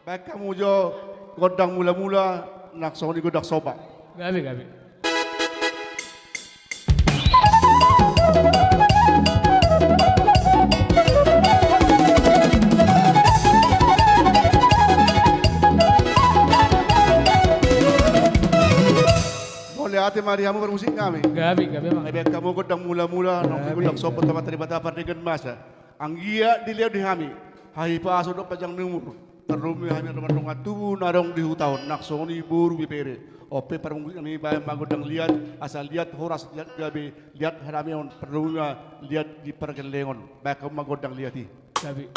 Baik kamu jo godang mula-mula nak soni godak soba. Gabi, gabi. Boleh hati Mariamu bermusik kami. Gabi, gabi bang. Baik kamu godang mula-mula nak godak soba tempat teribata dengan masa. Anggia dilihat di kami. Hai pa sodok pajang numur. Terumi hanya teman-teman tubuh narong di hutahun nak soni buru bipere. Ope perung kami bayang magodang lihat asal lihat horas lihat gabi lihat haramion perlunya lihat di pergelengon. Baik kamu magodang lihati. Gabi.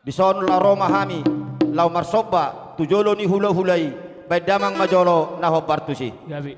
Bison la Roma hami lau marsoba tujolo ni hula hulai baik damang majolo naho partusi. Gabi.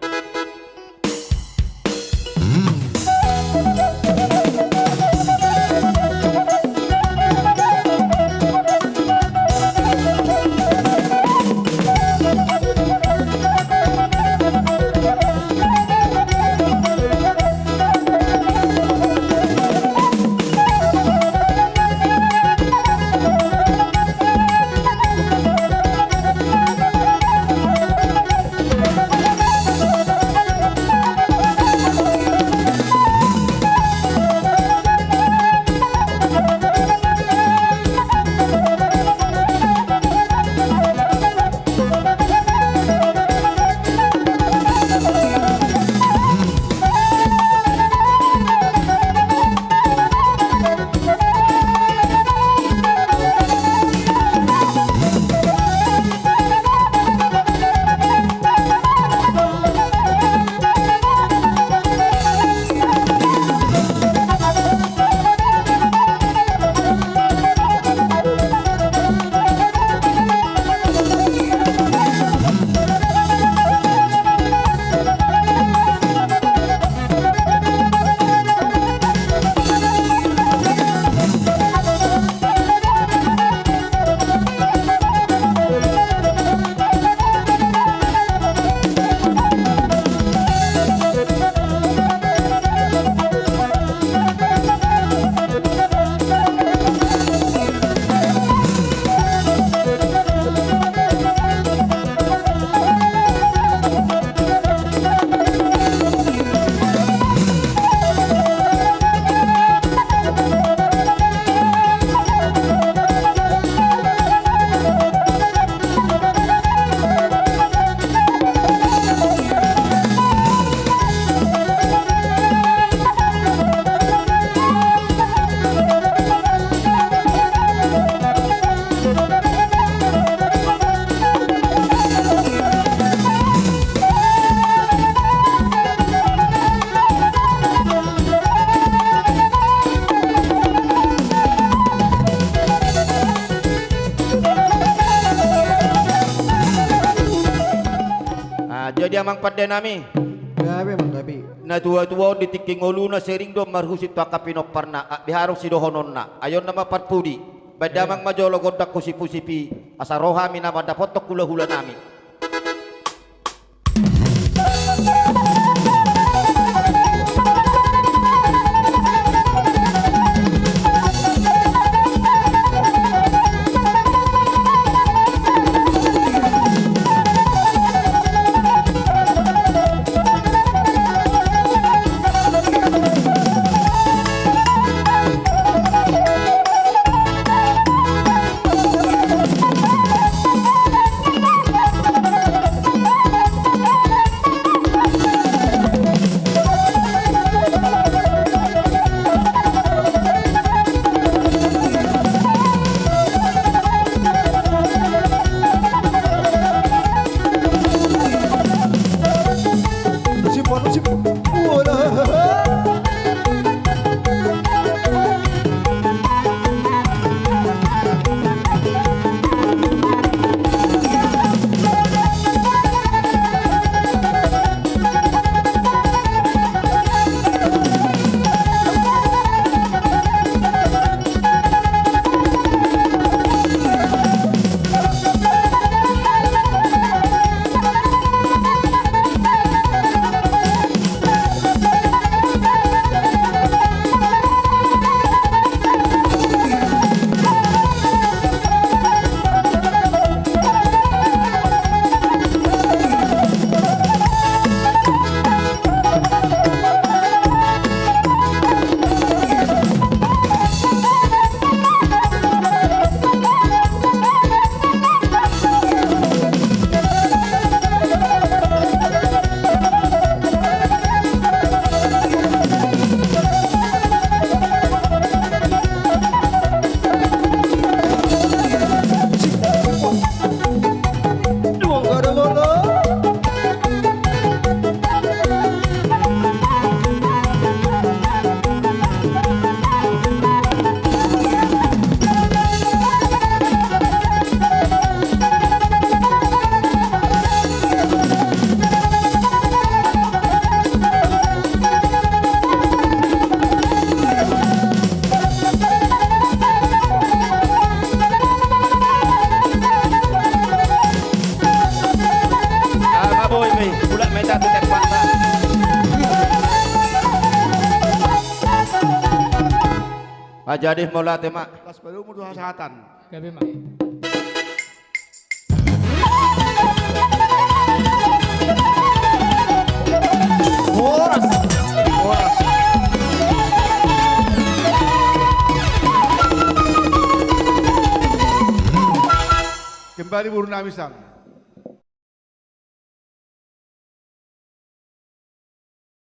mang padde nami. Gabi mang gabi. Na tua-tua di tiking ulu na sering do marhusit pa kapinok parna biharok si dohonon na ayon na maparpudi badamang majolo godak ko sipi asaroha mi na madapotok hula-hula nami. Jadi mola tema. Pas baru umur hasatan. Gabi mak. Horas. Horas. Kembali Burunamisang.